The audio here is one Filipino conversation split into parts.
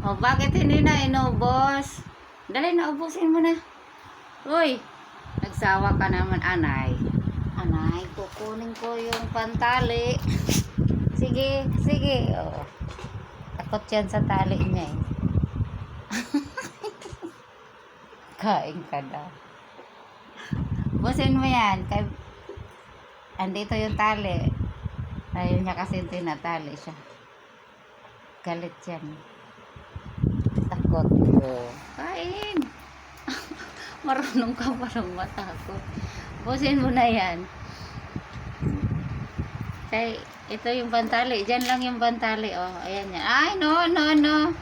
O, bakit hindi na inubos? Dali na, ubusin mo na. Uy, nagsawa ka naman, anay. Anay, kukunin ko yung pantali. Sige, sige. O, takot yan sa tali niya eh. Kain ka daw. Busin mo yan. Andito yung tali. Ayaw niya kasi tinatali siya. Galit yan. Takot ko. Kain. Marunong ka parang matakot. Busin mo na yan. Kay, ito yung pantali. Diyan lang yung pantali. Oh, ayan yan. Ay, no.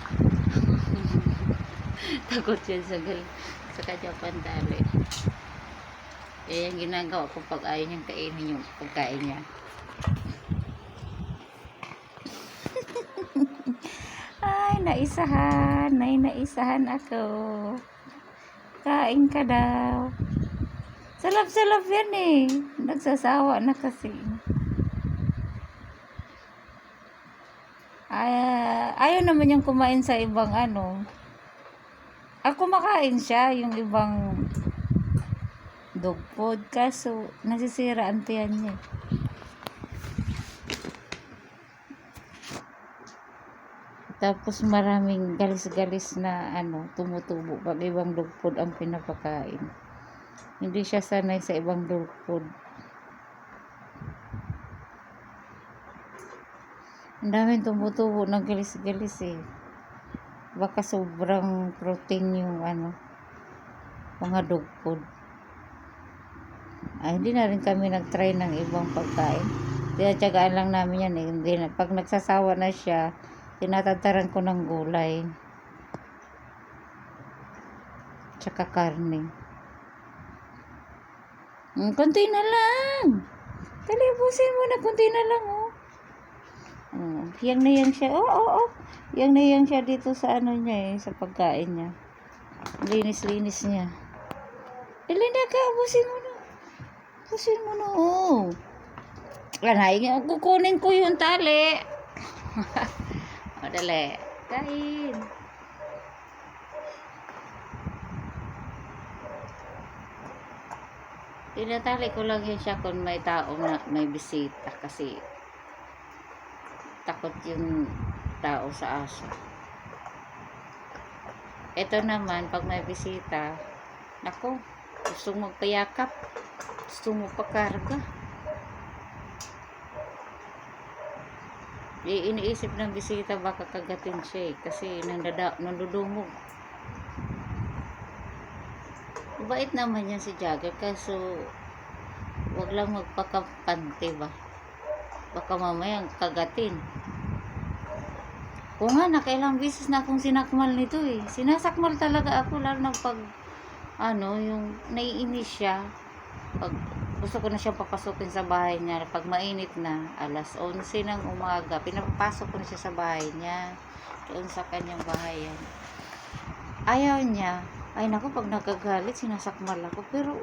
Takot yan sa kanya pantali. Eh, yung ginagawa ko pag ayaw niyang kainin yung pagkain niya. Ay, naisahan ako. Kain ka daw. Salap-salap yan eh. Nagsasawa na kasi. Ayaw naman yung kumain sa ibang ano. Kumakain siya, yung ibang dog food. Kaso, nasisira ang tiyan niya. Tapos maraming galis-galis na ano, tumutubo pag ibang dog food ang pinapakain. Hindi siya sanay sa ibang dog food. Ang daming tumutubo ng galis-galis eh. Baka sobrang protein yung ano, mga dog food. Ay, hindi na rin kami nag-try ng ibang pagkain. Tinatsagaan lang namin yan eh. Hindi na, pag nagsasawa na siya, tinatataran ko ng gulay. Tsaka karne. Kunti na lang. Talibusin mo na, kunti na lang oh. Yang na yang siya. Oh. Yang na yang siya dito sa ano niya eh, sa pagkain niya. Linis-linis niya. Dali na ka, ubusin mo na. Ubusin mo na oh. Anay, kukunin ko yung tali. Dali. Kain. Tinatali ko lang yun siya kung may tao na may bisita kasi takot yung tao sa aso. Ito naman, pag may bisita, nako, gusto mo magpayakap, gusto mo pakarga. Iniisip ng bisita baka kagatin siya eh, kasi nandudumog. Bait naman yan si Jagger, kaso wag lang magpakampante ba, baka mamayang kagatin. O nga, nakailang beses na akong sinakmal nito eh. Sinasakmal talaga ako, lalo na pag ano, yung naiinis siya, pag gusto ko na siyang papasukin sa bahay niya, pag mainit na, alas 11 ng umaga, pinapapasok ko na siya sa bahay niya, doon sa kanyang bahayan. Ayaw niya. Ay naku, pag nagagalit, sinasakmal ako. Pero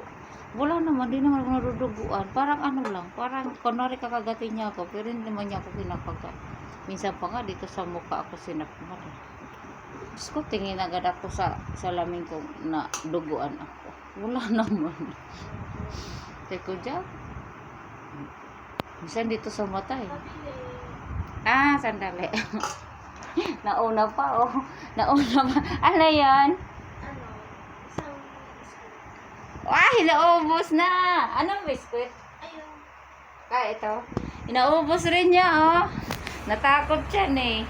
wala naman, di naman ako naduduguan. Parang ano lang, parang kunwari kakagatin niya ako, pero hindi naman niya ako kinakagat. Minsan pa nga dito sa mukha ako sinakmal. Diyos ko, tingin agad ako sa salamin ko na duguan ako. Wala naman. Teko dyan. Minsan dito sa mata eh. Sandali. Nauna pa oh. Nauna pa. Ano yan? Naubos na. Anong biskuit? Ayun. Ito. Inaubos rin niya oh. Natakot siya eh.